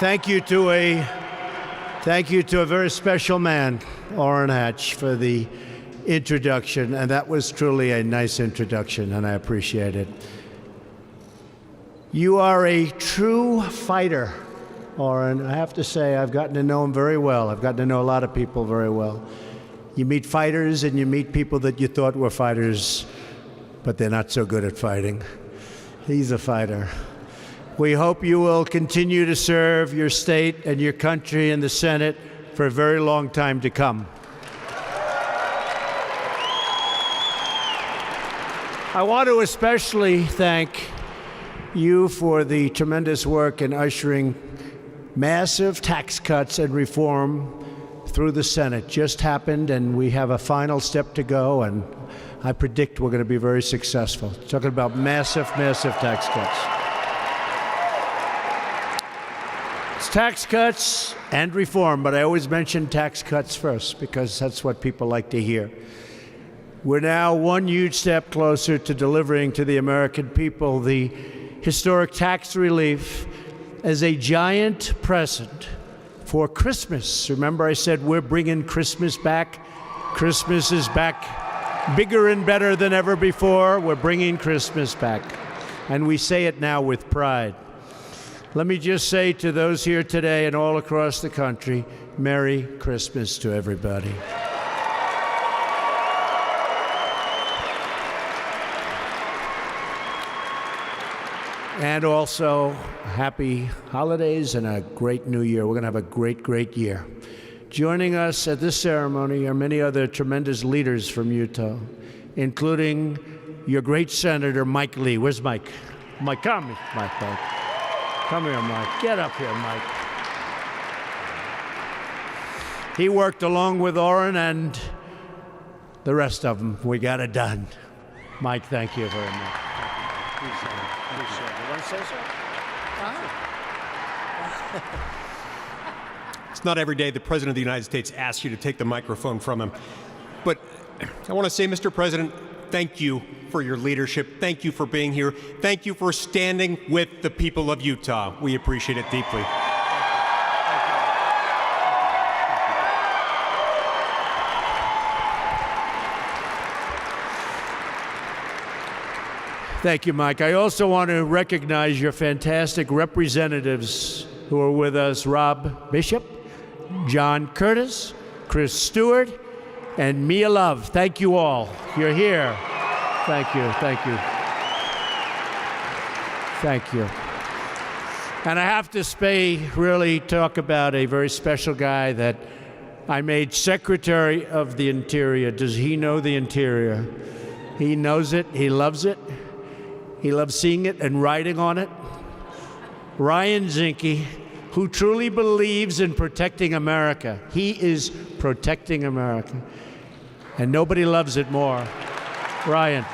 Thank you to a very special man, Earhardt, for the introduction, and that was truly a nice introduction, and I appreciate it. You are a true fighter, Oren. I have to say, I've gotten to know him very well. I've gotten to know a lot of people very well. You meet fighters and you meet people that you thought were fighters, but they're not so good at fighting. He's a fighter. We hope you will continue to serve your state and your country in the Senate for a very long time to come. I want to especially thank you for the tremendous work in ushering massive tax cuts and reform through the Senate. Just happened, and we have a final step to go, and I predict we're going to be very successful. Talking about massive, massive tax cuts. It's tax cuts and reform, but I always mention tax cuts first because that's what people like to hear. We're now one huge step closer to delivering to the American people the historic tax relief as a giant present for Christmas. Remember I said we're bringing Christmas back? Christmas is back bigger and better than ever before. We're bringing Christmas back. And we say it now with pride. Let me just say to those here today and all across the country, Merry Christmas to everybody. And also, happy holidays and a great new year. We're going to have a great, great year. Joining us at this ceremony are many other tremendous leaders from Utah, including your great Senator, Mike Lee. Where's Mike? Mike, come here, Mike. Come here, Mike. Get up here, Mike. He worked along with Oren and the rest of them. We got it done. Mike, thank you very much. Please, you want to say so? It's not every day the President of the United States asks you to take the microphone from him. But I want to say, Mr. President, thank you for your leadership. Thank you for being here. Thank you for standing with the people of Utah. We appreciate it deeply. Thank you, Mike. I also want to recognize your fantastic representatives who are with us, Rob Bishop, John Curtis, Chris Stewart, and Mia Love. Thank you all. You're here. Thank you, thank you. Thank you. And I have to really talk about a very special guy that I made Secretary of the Interior. Does he know the Interior? He knows it, he loves it. He loves seeing it and writing on it. Ryan Zinke, who truly believes in protecting America. He is protecting America. And nobody loves it more. Ryan,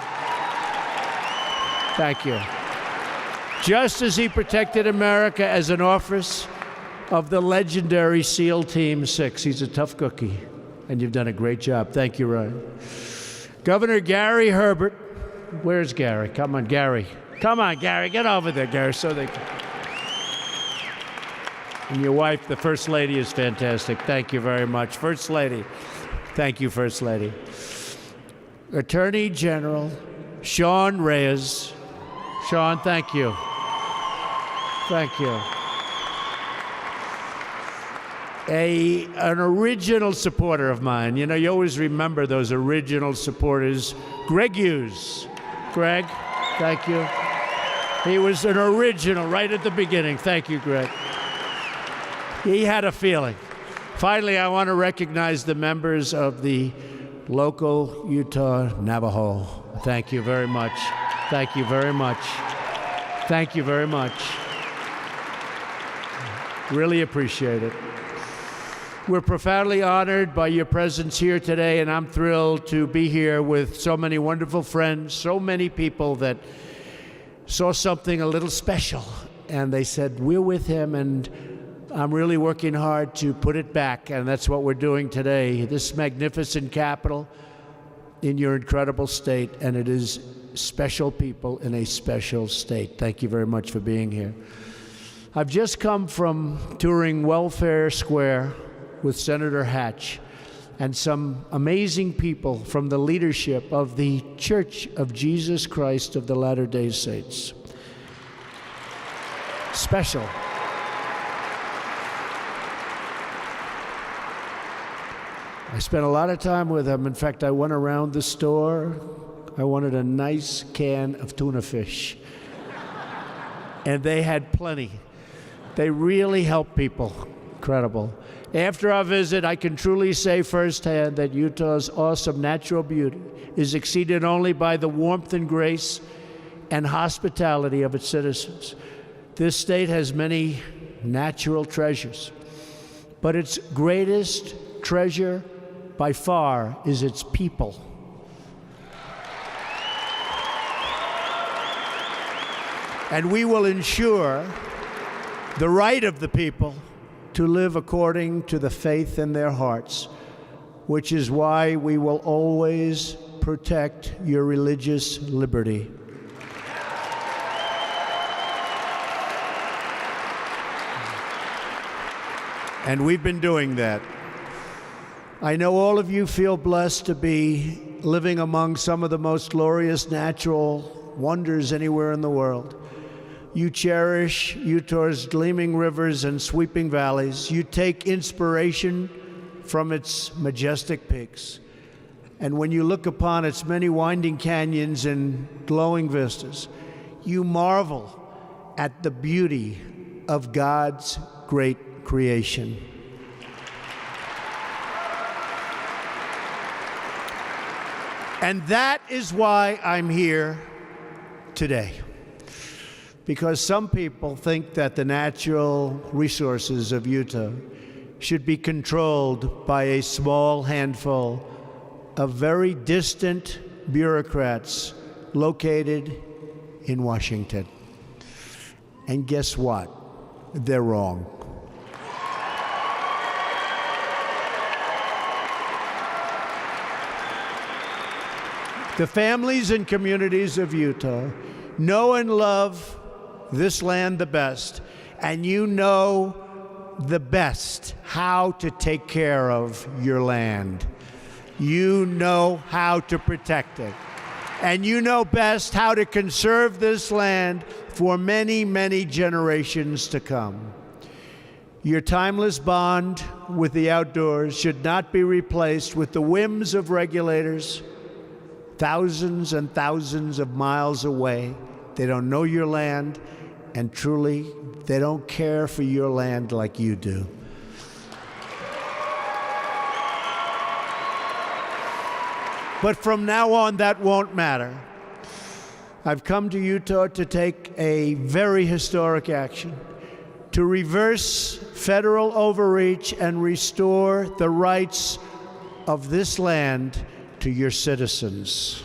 thank you. Just as he protected America as an officer of the legendary SEAL Team 6. He's a tough cookie, and you've done a great job. Thank you, Ryan. Governor Gary Herbert. Where's Gary? Come on, Gary. Come on, Gary. Get over there, Gary, so they can. And your wife, the First Lady, is fantastic. Thank you very much. First Lady. Thank you, First Lady. Attorney General Sean Reyes. Sean, thank you. Thank you. An original supporter of mine. You know, you always remember those original supporters. Greg Hughes. Greg, thank you. He was an original right at the beginning. Thank you, Greg. He had a feeling. Finally, I want to recognize the members of the local Utah Navajo. Thank you very much. Thank you very much. Thank you very much. Really appreciate it. We're profoundly honored by your presence here today, and I'm thrilled to be here with so many wonderful friends, so many people that saw something a little special, and they said, we're with him, and I'm really working hard to put it back, and that's what we're doing today. This magnificent capital in your incredible state, and it is special people in a special state. Thank you very much for being here. I've just come from touring Welfare Square with Senator Hatch and some amazing people from the leadership of the Church of Jesus Christ of the Latter-day Saints. Special. I spent a lot of time with them. In fact, I went around the store. I wanted a nice can of tuna fish. And they had plenty. They really help people. Incredible. After our visit, I can truly say firsthand that Utah's awesome natural beauty is exceeded only by the warmth and grace and hospitality of its citizens. This state has many natural treasures, but its greatest treasure by far is its people. And we will ensure the right of the people to live according to the faith in their hearts, which is why we will always protect your religious liberty. And we've been doing that. I know all of you feel blessed to be living among some of the most glorious natural wonders anywhere in the world. You cherish Utah's gleaming rivers and sweeping valleys. You take inspiration from its majestic peaks. And when you look upon its many winding canyons and glowing vistas, you marvel at the beauty of God's great creation. And that is why I'm here today. Because some people think that the natural resources of Utah should be controlled by a small handful of very distant bureaucrats located in Washington. And guess what? They're wrong. The families and communities of Utah know and love this land the best, and you know the best how to take care of your land. You know how to protect it. And you know best how to conserve this land for many, many generations to come. Your timeless bond with the outdoors should not be replaced with the whims of regulators thousands and thousands of miles away. They don't know your land, and truly, they don't care for your land like you do. But from now on, that won't matter. I've come to Utah to take a very historic action, to reverse federal overreach and restore the rights of this land to your citizens.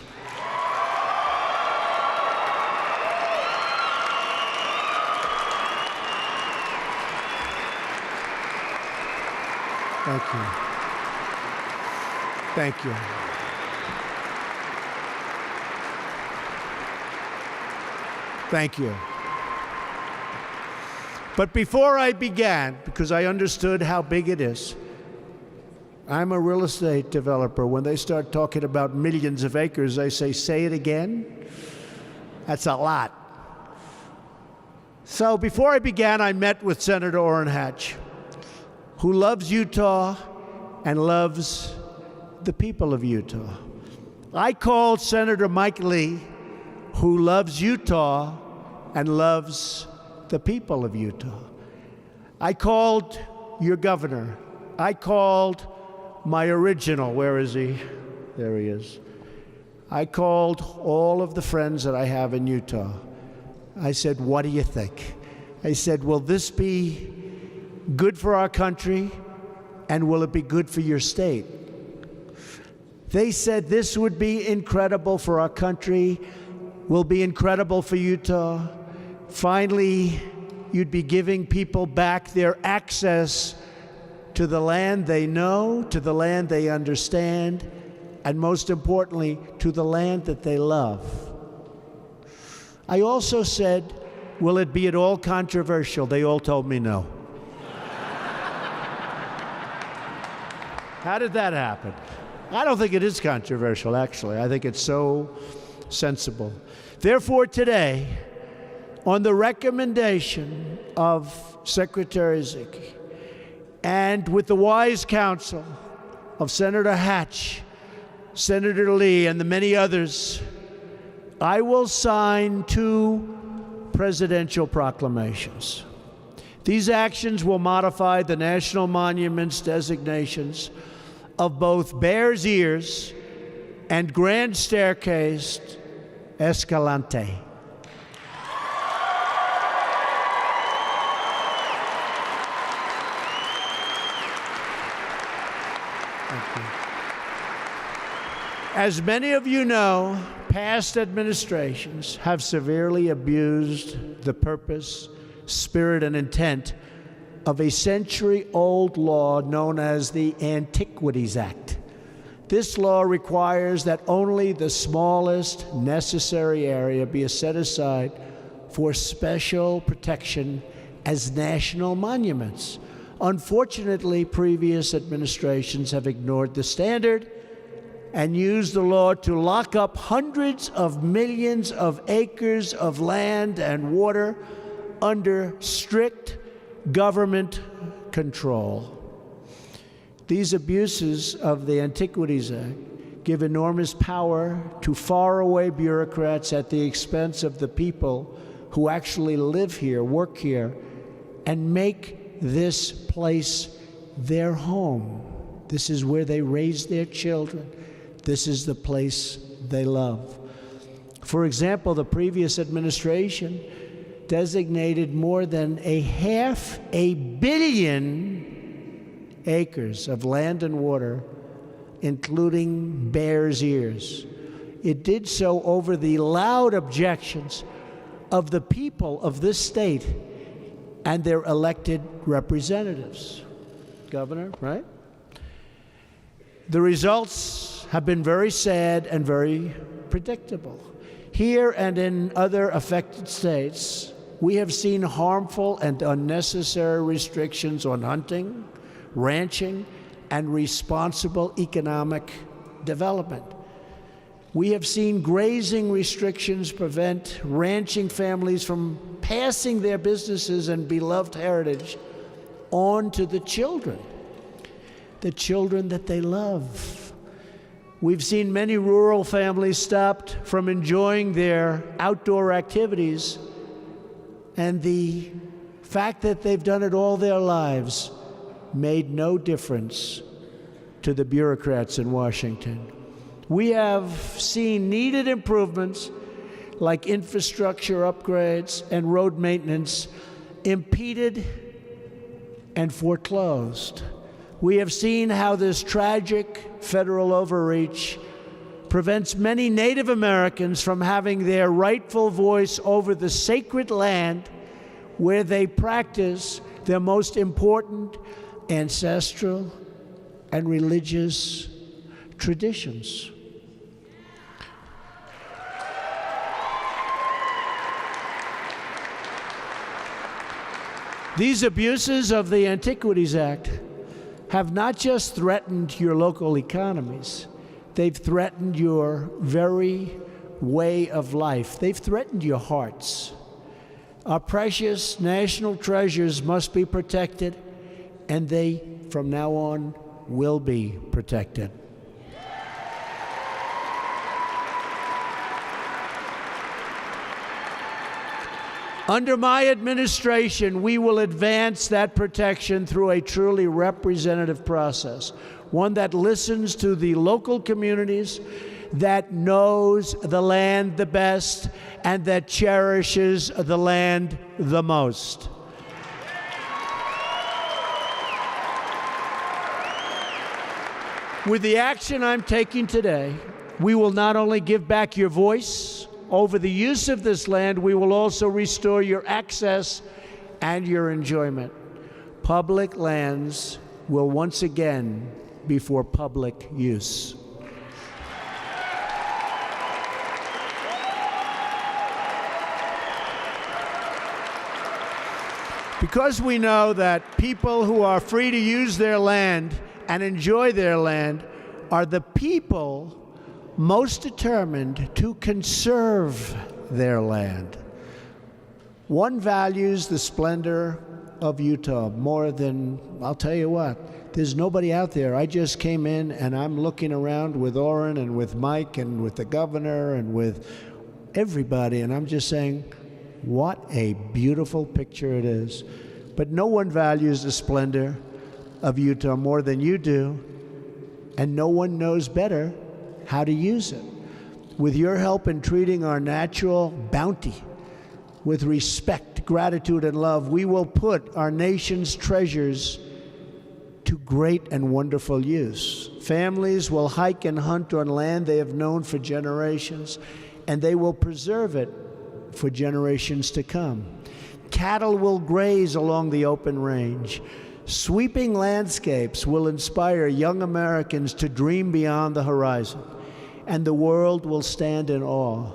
Thank you. Thank you. Thank you. But before I began, because I understood how big it is, I'm a real estate developer. When they start talking about millions of acres, I say it again? That's a lot. So before I began, I met with Senator Orrin Hatch, who loves Utah and loves the people of Utah. I called Senator Mike Lee, who loves Utah and loves the people of Utah. I called your governor. I called my original, where is he? There he is. I called all of the friends that I have in Utah. I said, what do you think? I said, will this be good for our country, and will it be good for your state? They said this would be incredible for our country, will be incredible for Utah. Finally, you'd be giving people back their access to the land they know, to the land they understand, and most importantly, to the land that they love. I also said, Will it be at all controversial? They all told me no. How did that happen? I don't think it is controversial, actually. I think it's so sensible. Therefore, today, on the recommendation of Secretary Zicke, and with the wise counsel of Senator Hatch, Senator Lee, and the many others, I will sign 2 presidential proclamations. These actions will modify the national monuments designations of both Bear's Ears and Grand Staircase Escalante. As many of you know, past administrations have severely abused the purpose, spirit, and intent of a century-old law known as the Antiquities Act. This law requires that only the smallest necessary area be set aside for special protection as national monuments. Unfortunately, previous administrations have ignored the standard and used the law to lock up hundreds of millions of acres of land and water under strict government control. These abuses of the Antiquities Act give enormous power to faraway bureaucrats at the expense of the people who actually live here, work here, and make this place their home. This is where they raise their children. This is the place they love. For example, the previous administration designated more than 500 million acres of land and water, including Bear's Ears. It did so over the loud objections of the people of this state and their elected representatives. Governor, right? The results have been very sad and very predictable. Here and in other affected states, we have seen harmful and unnecessary restrictions on hunting, ranching, and responsible economic development. We have seen grazing restrictions prevent ranching families from passing their businesses and beloved heritage on to the children that they love. We've seen many rural families stopped from enjoying their outdoor activities, and the fact that they've done it all their lives made no difference to the bureaucrats in Washington. We have seen needed improvements like infrastructure upgrades and road maintenance impeded and foreclosed. We have seen how this tragic federal overreach prevents many Native Americans from having their rightful voice over the sacred land where they practice their most important ancestral and religious traditions. These abuses of the Antiquities Act have not just threatened your local economies, they've threatened your very way of life. They've threatened your hearts. Our precious national treasures must be protected, and they, from now on, will be protected. Under my administration, we will advance that protection through a truly representative process, one that listens to the local communities, that knows the land the best, and that cherishes the land the most. With the action I'm taking today, we will not only give back your voice over the use of this land, we will also restore your access and your enjoyment. Public lands will once again be for public use. Because we know that people who are free to use their land and enjoy their land are the people most determined to conserve their land. One values the splendor of Utah more than, I'll tell you what, there's nobody out there. I just came in and I'm looking around with Orrin and with Mike and with the governor and with everybody, and I'm just saying, what a beautiful picture it is. But no one values the splendor of Utah more than you do, and no one knows better how to use it. With your help in treating our natural bounty with respect, gratitude, and love, we will put our nation's treasures to great and wonderful use. Families will hike and hunt on land they have known for generations, and they will preserve it for generations to come. Cattle will graze along the open range. Sweeping landscapes will inspire young Americans to dream beyond the horizon, and the world will stand in awe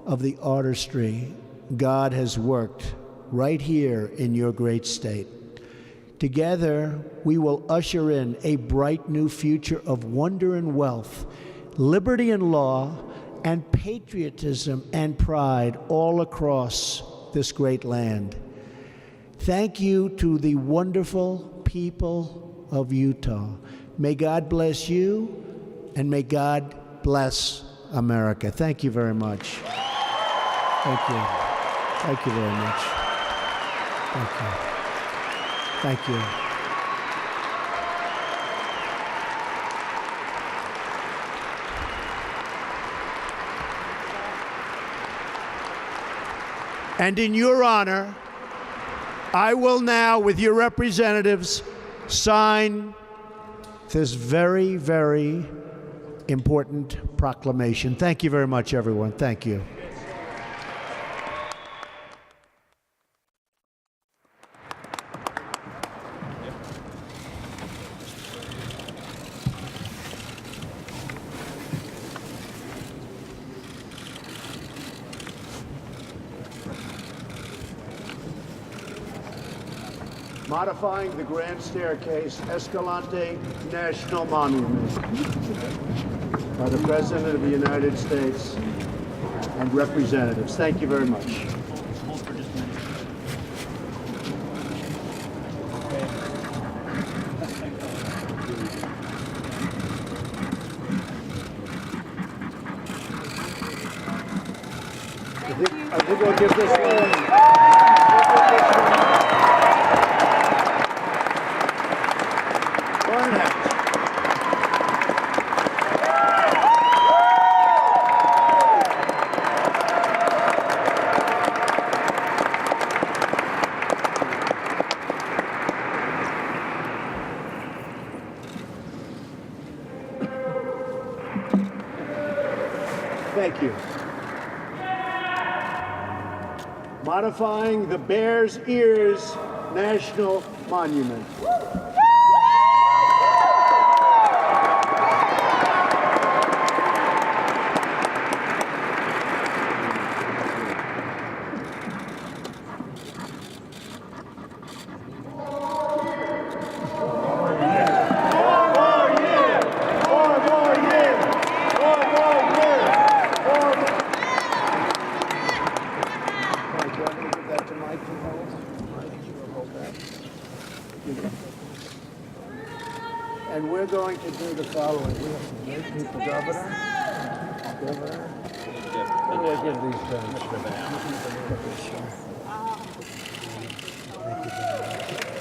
of the artistry God has worked right here in your great state. Together, we will usher in a bright new future of wonder and wealth, liberty and law, and patriotism and pride all across this great land. Thank you to the wonderful people of Utah. May God bless you, and may God bless America. Thank you very much. Thank you. Thank you very much. Thank you. Thank you. And in your honor, I will now, with your representatives, sign this very, very important proclamation. Thank you very much, everyone. Thank you. Modifying the Grand Staircase, Escalante National Monument, by the President of the United States and representatives. Thank you very much. I think we'll give this one. Thank you. Modifying the Bears Ears National Monument. And we're going to do the following. We have some great people, Governor. Who do I give these to? Thank you very much.